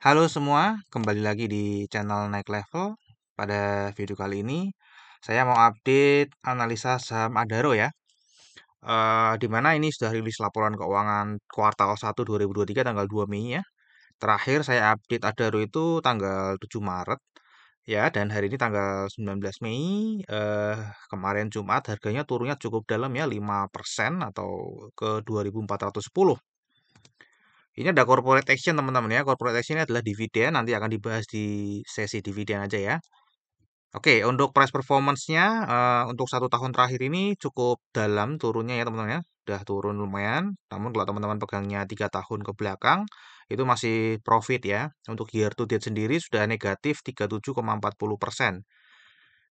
Halo semua, kembali lagi di channel Naik Level. Pada video kali ini, saya mau update analisa saham Adaro ya. Di mana ini sudah rilis laporan keuangan kuartal 1 2023 tanggal 2 Mei ya. Terakhir saya update Adaro itu tanggal 7 Maret ya, dan hari ini tanggal 19 Mei. Kemarin Jumat harganya turunnya cukup dalam ya, 5% atau ke 2.410. Ini ada corporate action teman-teman ya. Corporate action ini adalah dividen, nanti akan dibahas di sesi dividen aja ya. Oke, untuk price performance-nya untuk 1 tahun terakhir ini cukup dalam turunnya ya teman-teman ya. Udah turun lumayan. Namun kalau teman-teman pegangnya 3 tahun ke belakang itu masih profit ya. Untuk year to date sendiri sudah negatif 37,40%.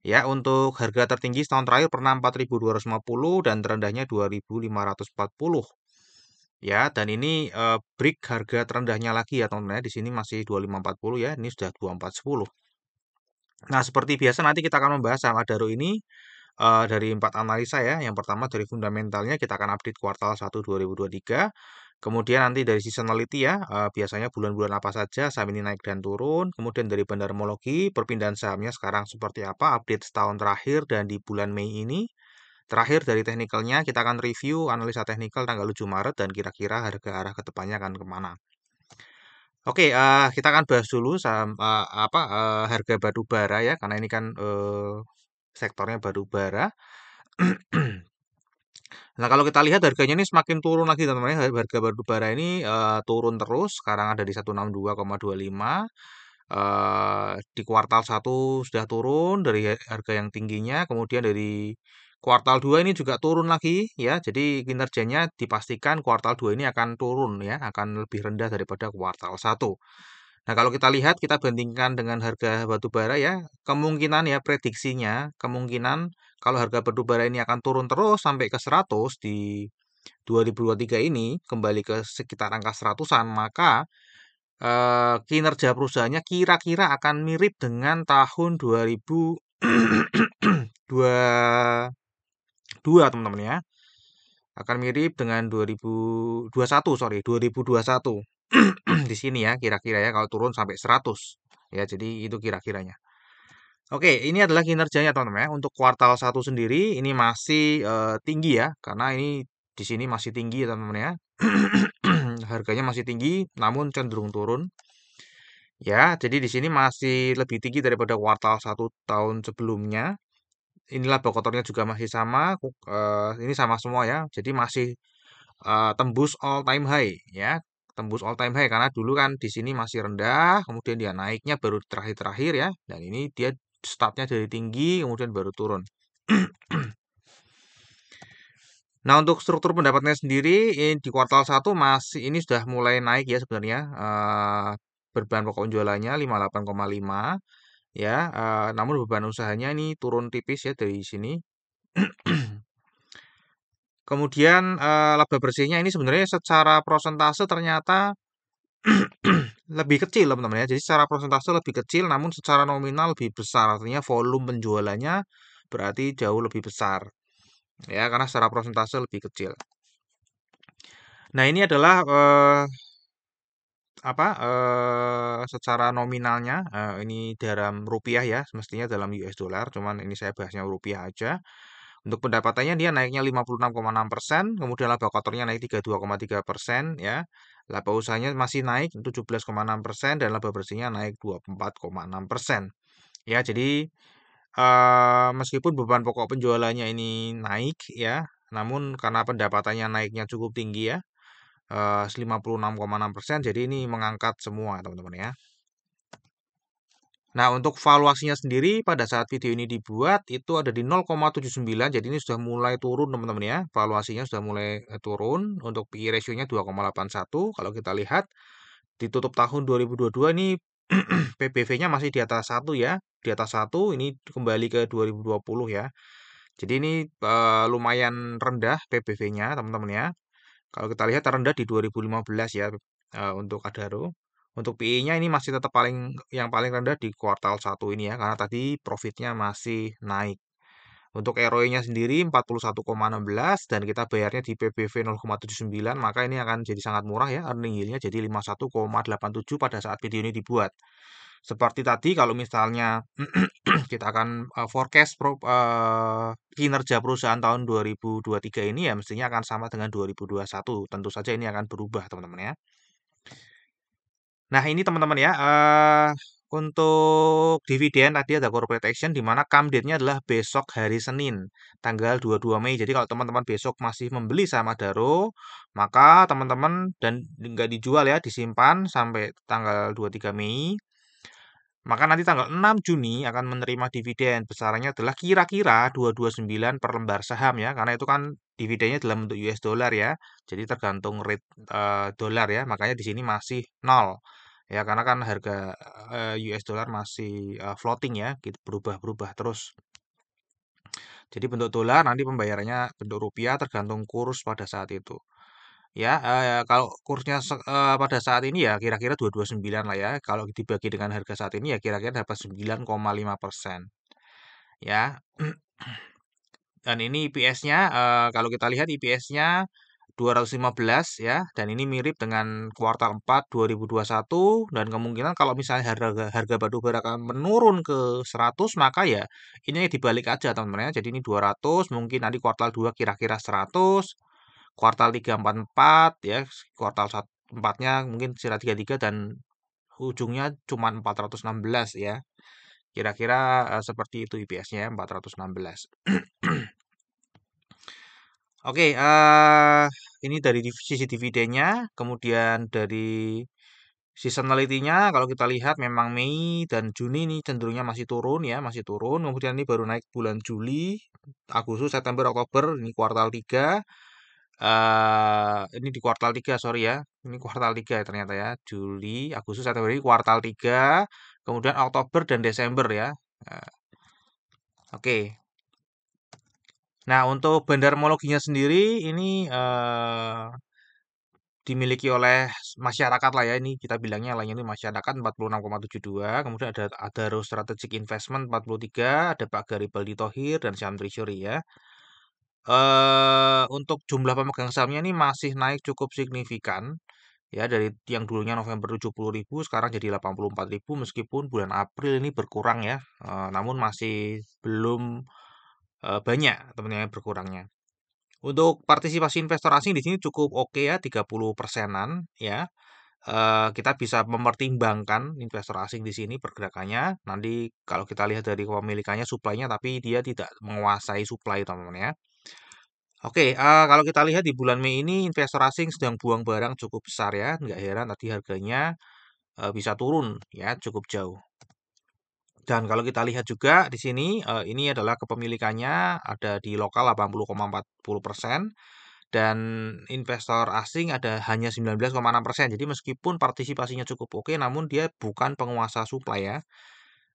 Ya, untuk harga tertinggi setahun terakhir pernah 4.250 dan terendahnya 2.540. Ya, dan ini break harga terendahnya lagi ya teman-teman ya. Di sini masih 2540 ya. Ini sudah 2410. Nah, seperti biasa nanti kita akan membahas saham Adaro ini dari 4 analisa ya. Yang pertama dari fundamentalnya kita akan update kuartal 1 2023. Kemudian nanti dari seasonality ya, biasanya bulan-bulan apa saja saham ini naik dan turun. Kemudian dari bandarmologi, perpindahan sahamnya sekarang seperti apa, update setahun terakhir dan di bulan Mei ini. Terakhir dari teknikalnya kita akan review analisa teknikal tanggal 7 Maret dan kira-kira harga arah ke depannya akan kemana. Oke, kita akan bahas dulu saham harga batu bara ya, karena ini kan sektornya batu bara. Nah, kalau kita lihat harganya ini semakin turun lagi teman-teman ya. Harga batu bara ini turun terus, sekarang ada di 162,25. Di kuartal 1 sudah turun dari harga yang tingginya, kemudian dari kuartal 2 ini juga turun lagi ya. Jadi kinerjanya dipastikan kuartal 2 ini akan turun ya, akan lebih rendah daripada kuartal 1. Nah, kalau kita lihat, kita bandingkan dengan harga batu bara ya, kemungkinan ya prediksinya, kemungkinan kalau harga batu bara ini akan turun terus sampai ke 100 di 2023 ini, kembali ke sekitar angka 100-an, maka kinerja perusahaannya kira-kira akan mirip dengan tahun 2022 teman-teman ya. Akan mirip dengan 2021, sorry, 2021. Di sini ya kira-kira ya kalau turun sampai 100. Ya, jadi itu kira-kiranya. Oke, ini adalah kinerjanya teman-teman ya. Untuk kuartal 1 sendiri ini masih tinggi ya, karena ini di sini masih tinggi ya teman-teman ya. Harganya masih tinggi namun cenderung turun. Ya, jadi di sini masih lebih tinggi daripada kuartal 1 tahun sebelumnya. Inilah kotornya juga masih sama, ini sama semua ya. Jadi masih tembus all time high ya. Tembus all time high karena dulu kan di sini masih rendah, kemudian dia naiknya baru terakhir-terakhir ya. Dan ini dia startnya dari tinggi, kemudian baru turun. Nah, untuk struktur pendapatnya sendiri di kuartal 1 masih ini sudah mulai naik ya sebenarnya. Berbahan pokok penjualannya 58,5 ya, namun beban usahanya ini turun tipis ya dari sini. Kemudian laba bersihnya ini sebenarnya secara prosentase ternyata lebih kecil teman-teman ya. Jadi secara prosentase lebih kecil namun secara nominal lebih besar. Artinya volume penjualannya berarti jauh lebih besar. Ya, karena secara prosentase lebih kecil. Nah, ini adalah secara nominalnya ini dalam rupiah ya, semestinya dalam US dollar, cuman ini saya bahasnya rupiah aja. Untuk pendapatannya dia naiknya 56,6%, kemudian laba kotornya naik 32,3% ya. Laba usahanya masih naik 17,6% dan laba bersihnya naik 24,6%. Ya, jadi meskipun beban pokok penjualannya ini naik ya, namun karena pendapatannya naiknya cukup tinggi ya, 56,6%, jadi ini mengangkat semua teman-teman ya. Nah, untuk valuasinya sendiri pada saat video ini dibuat itu ada di 0,79. Jadi ini sudah mulai turun teman-teman ya. Valuasinya sudah mulai turun. Untuk PE ratio-nya 2,81. Kalau kita lihat ditutup tahun 2022 ini PBV-nya masih di atas 1 ya. Di atas 1 ini kembali ke 2020 ya. Jadi ini lumayan rendah PBV-nya teman-teman ya. Kalau kita lihat terendah di 2015 ya untuk Adaro. Untuk PE-nya ini masih tetap yang paling rendah di kuartal 1 ini ya, karena tadi profitnya masih naik. Untuk ROE-nya sendiri 41,16 dan kita bayarnya di PBV 0,79, maka ini akan jadi sangat murah ya, earning yield-nya jadi 51,87 pada saat video ini dibuat. Seperti tadi kalau misalnya kita akan forecast kinerja perusahaan tahun 2023 ini ya mestinya akan sama dengan 2021. Tentu saja ini akan berubah teman-teman ya. Nah, ini teman-teman ya, untuk dividen tadi ada corporate action di mana come date-nya adalah besok hari Senin, tanggal 22 Mei. Jadi kalau teman-teman besok masih membeli saham Adaro, maka teman-teman dan nggak dijual ya, disimpan sampai tanggal 23 Mei. Maka nanti tanggal 6 Juni akan menerima dividen. Besarannya adalah kira-kira 229 per lembar saham ya, karena itu kan dividennya dalam bentuk US dollar ya. Jadi tergantung rate dolar ya, makanya di sini masih nol. Ya, karena kan harga US dollar masih floating ya, gitu, berubah-berubah terus. Jadi bentuk dolar nanti pembayarannya bentuk rupiah tergantung kurs pada saat itu. Ya, kalau kursnya pada saat ini ya kira-kira 229 lah ya. Kalau dibagi dengan harga saat ini ya kira-kira dapat 9,5%. Ya. Dan ini IPS-nya kalau kita lihat IPS-nya 215 ya, dan ini mirip dengan kuartal 4 2021 dan kemungkinan kalau misalnya harga harga batu bara akan menurun ke 100 maka ya ini dibalik aja teman-teman ya. Jadi ini 200 mungkin nanti kuartal 2 kira-kira 100, kuartal 3 44 ya, kuartal 4-nya mungkin kira 33 dan ujungnya cuma 416 ya. Kira-kira seperti itu IPS-nya 416. Oke, ini dari sisi dividennya, kemudian dari seasonality-nya kalau kita lihat memang Mei dan Juni ini cenderungnya masih turun ya, masih turun. Kemudian ini baru naik bulan Juli, Agustus, September, Oktober, ini kuartal 3. Ini di kuartal 3 sorry ya. Ini kuartal 3 ya ternyata ya. Juli, Agustus, September ini kuartal 3, kemudian Oktober dan Desember ya. Oke. Nah, untuk bandarmologinya sendiri ini dimiliki oleh masyarakat lah ya, ini kita bilangnya lainnya ini masyarakat 46,72, kemudian ada Adaro Strategic Investment 43, ada Pak Garibaldi Thohir dan Syam Treasury ya. Untuk jumlah pemegang sahamnya ini masih naik cukup signifikan ya, dari yang dulunya November 70.000 sekarang jadi 84.000 meskipun bulan April ini berkurang ya, namun masih belum banyak teman-teman yang berkurangnya. Untuk partisipasi investor asing di sini cukup oke ya, 30 persenan ya. Kita bisa mempertimbangkan investor asing di sini pergerakannya. Nanti kalau kita lihat dari kepemilikannya, supply-nya, tapi dia tidak menguasai supply teman-teman ya. Oke, kalau kita lihat di bulan Mei ini investor asing sedang buang barang cukup besar ya. Nggak heran tadi harganya bisa turun ya cukup jauh. Dan kalau kita lihat juga di sini, ini adalah kepemilikannya ada di lokal 80,40% dan investor asing ada hanya 19,6%. Jadi meskipun partisipasinya cukup oke, namun dia bukan penguasa supply ya.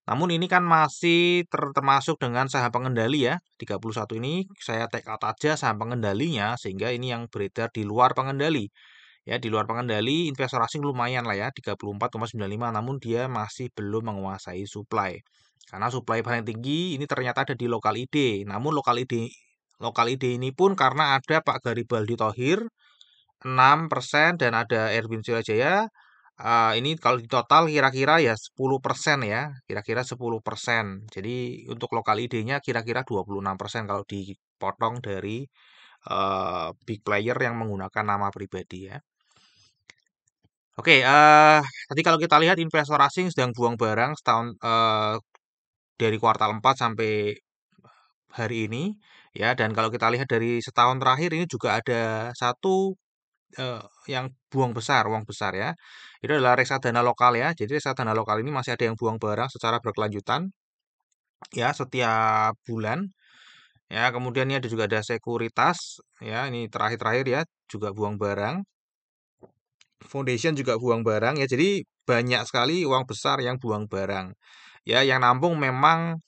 Namun ini kan masih termasuk dengan saham pengendali ya. 31 ini saya take out aja saham pengendalinya sehingga ini yang beredar di luar pengendali. Ya, di luar pengendali investor asing lumayan lah ya, 34,95 namun dia masih belum menguasai supply. Karena supply paling tinggi ini ternyata ada di lokal ID. Namun lokal ID ini pun karena ada Pak Garibaldi Thohir 6% dan ada Erwin Suryajaya. Ini kalau di total kira-kira ya 10% ya, kira-kira 10%. Jadi untuk lokal ID-nya kira-kira 26% kalau dipotong dari big player yang menggunakan nama pribadi ya. Oke, tadi kalau kita lihat investor asing sedang buang barang setahun dari kuartal 4 sampai hari ini ya, dan kalau kita lihat dari setahun terakhir ini juga ada satu yang buang besar, uang besar ya. Itu adalah reksadana lokal ya. Jadi reksadana lokal ini masih ada yang buang barang secara berkelanjutan ya setiap bulan. Ya, kemudian ini ada juga ada sekuritas ya, ini terakhir-terakhir ya juga buang barang. Foundation juga buang barang ya. Jadi banyak sekali uang besar yang buang barang. Ya, yang nampung memang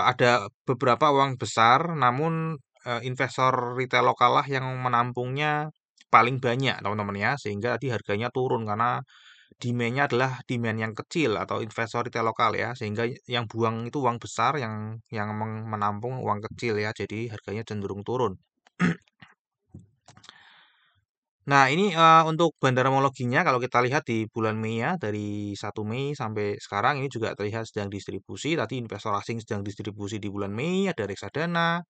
ada beberapa uang besar, namun investor retail lokal lah yang menampungnya paling banyak teman-teman ya, sehingga tadi harganya turun karena demand-nya adalah demand yang kecil atau investor retail lokal ya, sehingga yang buang itu uang besar, yang menampung uang kecil ya, jadi harganya cenderung turun. Nah, ini untuk bandarmologinya kalau kita lihat di bulan Mei ya, dari 1 Mei sampai sekarang ini juga terlihat sedang distribusi. Tadi investor asing sedang distribusi di bulan Mei, ada reksadana,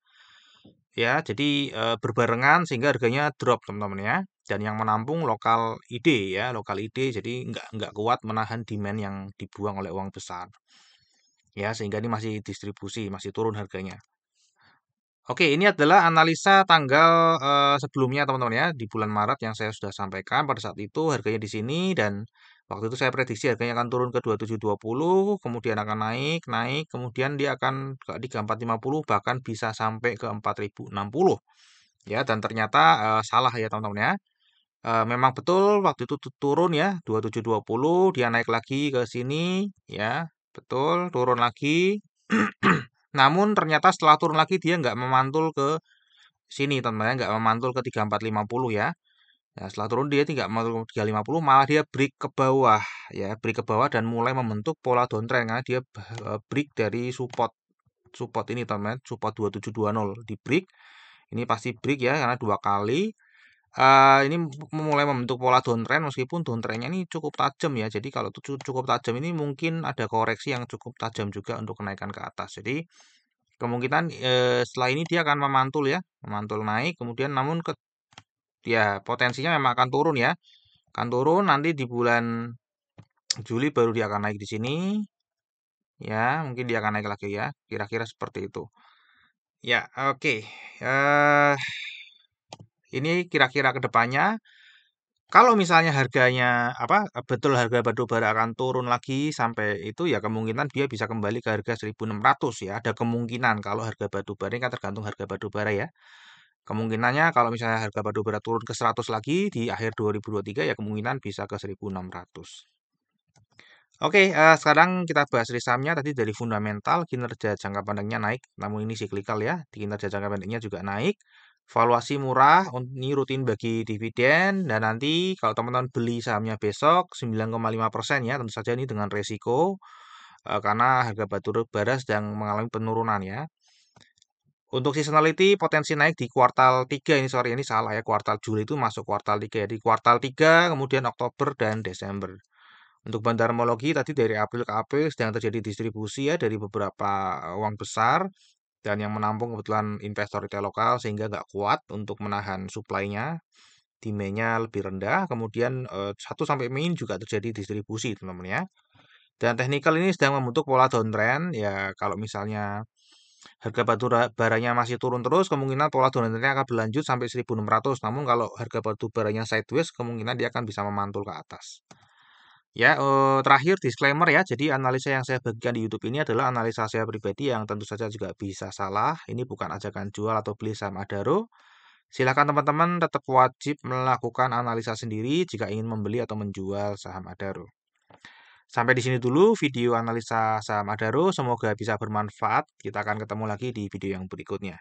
ya. Jadi berbarengan sehingga harganya drop teman-teman ya. Dan yang menampung lokal ide ya, lokal ide. Jadi nggak kuat menahan demand yang dibuang oleh uang besar. Ya, sehingga ini masih distribusi, masih turun harganya. Oke, ini adalah analisa tanggal sebelumnya teman-teman ya, di bulan Maret yang saya sudah sampaikan pada saat itu harganya di sini dan waktu itu saya prediksi harganya akan turun ke 2720, kemudian akan naik, naik, kemudian dia akan ke 3450 bahkan bisa sampai ke 4060 ya dan ternyata salah ya teman-teman ya. Memang betul waktu itu turun ya 2720, dia naik lagi ke sini ya, betul turun lagi. Namun ternyata setelah turun lagi dia nggak memantul ke sini teman-teman ya, nggak memantul ke 3450 ya. Nah, setelah turun dia tidak memantul ke 350, malah dia break ke bawah ya, break ke bawah dan mulai membentuk pola downtrend karena dia break dari support support ini teman-teman, support 2720 di break. Ini pasti break ya karena dua kali. Ini mulai membentuk pola downtrend meskipun downtrendnya ini cukup tajam ya. Jadi kalau cukup tajam ini mungkin ada koreksi yang cukup tajam juga untuk kenaikan ke atas. Jadi kemungkinan setelah ini dia akan memantul ya, memantul naik, kemudian namun ya potensinya memang akan turun ya, akan turun nanti di bulan Juli baru dia akan naik di sini, ya mungkin dia akan naik lagi ya, kira-kira seperti itu. Ya oke, ini kira-kira kedepannya. Kalau misalnya harganya apa betul harga batu bara akan turun lagi sampai itu ya kemungkinan dia bisa kembali ke harga 1.600 ya. Ada kemungkinan kalau harga batu bara ini kan tergantung harga batu bara ya. Kemungkinannya kalau misalnya harga batu bara turun ke 100 lagi di akhir 2023 ya kemungkinan bisa ke 1.600. Oke, sekarang kita bahas dari sahamnya tadi dari fundamental kinerja jangka pandangnya naik, namun ini siklikal ya. Di kinerja jangka pendeknya juga naik. Valuasi murah, ini rutin bagi dividen dan nanti kalau teman-teman beli sahamnya besok 9,5% ya, tentu saja ini dengan resiko karena harga batu bara sedang mengalami penurunan ya. Untuk seasonality potensi naik di kuartal 3 ini sorry ini salah ya, kuartal Juli itu masuk kuartal 3 ya. Di kuartal 3 kemudian Oktober dan Desember. Untuk bandarmologi tadi dari April ke April sedang terjadi distribusi ya dari beberapa uang besar dan yang menampung kebetulan investor retail lokal sehingga nggak kuat untuk menahan supply-nya, demand-nya lebih rendah. Kemudian 1 sampai Mei juga terjadi distribusi teman-teman ya. Dan teknikal ini sedang membentuk pola downtrend ya kalau misalnya harga batu baranya masih turun terus kemungkinan pola downtrendnya akan berlanjut sampai 1.600. Namun kalau harga batu baranya sideways kemungkinan dia akan bisa memantul ke atas. Ya, terakhir disclaimer ya. Jadi analisa yang saya bagikan di YouTube ini adalah analisa saya pribadi yang tentu saja juga bisa salah. Ini bukan ajakan jual atau beli saham Adaro. Silakan teman-teman tetap wajib melakukan analisa sendiri jika ingin membeli atau menjual saham Adaro. Sampai di sini dulu video analisa saham Adaro. Semoga bisa bermanfaat. Kita akan ketemu lagi di video yang berikutnya.